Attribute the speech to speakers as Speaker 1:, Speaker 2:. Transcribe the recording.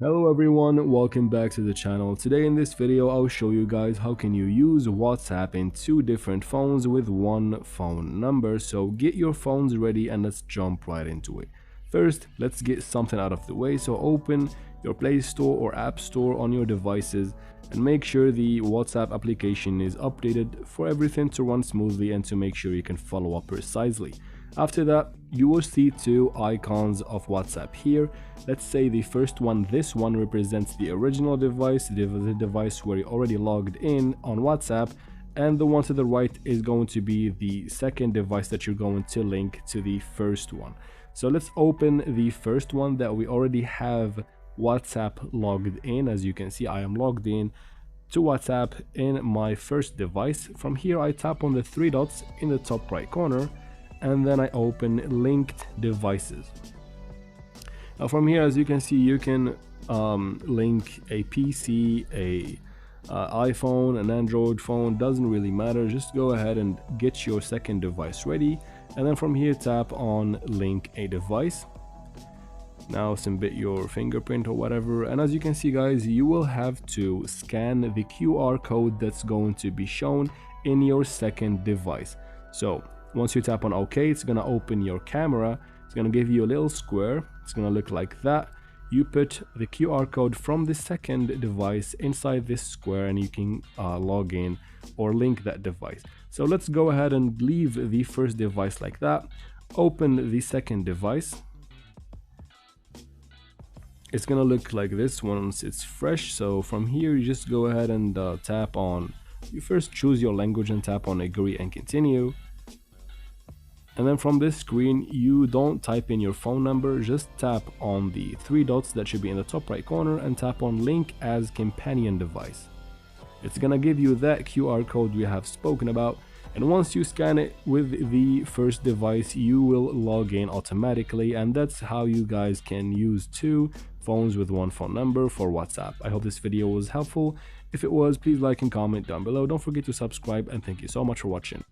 Speaker 1: Hello everyone, welcome back to the channel. Today in this video I'll show you guys how can you use WhatsApp in two different phones with one phone number. So get your phones ready and let's jump right into it. First, let's get something out of the way. So open your Play Store or App Store on your devices and make sure the WhatsApp application is updated for everything to run smoothly and to make sure you can follow up precisely. After that, you will see two icons of WhatsApp here. Let's say the first one, this one represents the original device, the device where you already logged in on WhatsApp, and the one to the right is going to be the second device that you're going to link to the first one. So let's open the first one that we already have WhatsApp logged in. As you can see, I am logged in to WhatsApp in my first device. From here, I tap on the three dots in the top right corner, and then I open linked devices. Now from here, as you can see, you can link a PC, a iPhone, an Android phone, doesn't really matter. Just go ahead and get your second device ready, and then from here tap on link a device. Now submit your fingerprint or whatever, and as you can see guys, you will have to scan the QR code that's going to be shown in your second device. So once you tap on OK, it's gonna open your camera. It's gonna give you a little square. It's gonna look like that. You put the QR code from the second device inside this square and you can log in or link that device. So let's go ahead and leave the first device like that. Open the second device. It's gonna look like this once it's fresh. So from here, you just go ahead and tap on, you first choose your language and tap on agree and continue. And then from this screen, you don't type in your phone number, just tap on the three dots that should be in the top right corner and tap on link as companion device. It's gonna give you that QR code we have spoken about, and once you scan it with the first device, you will log in automatically, and that's how you guys can use two phones with one phone number for WhatsApp. I hope this video was helpful. If it was, please like and comment down below. Don't forget to subscribe, and thank you so much for watching.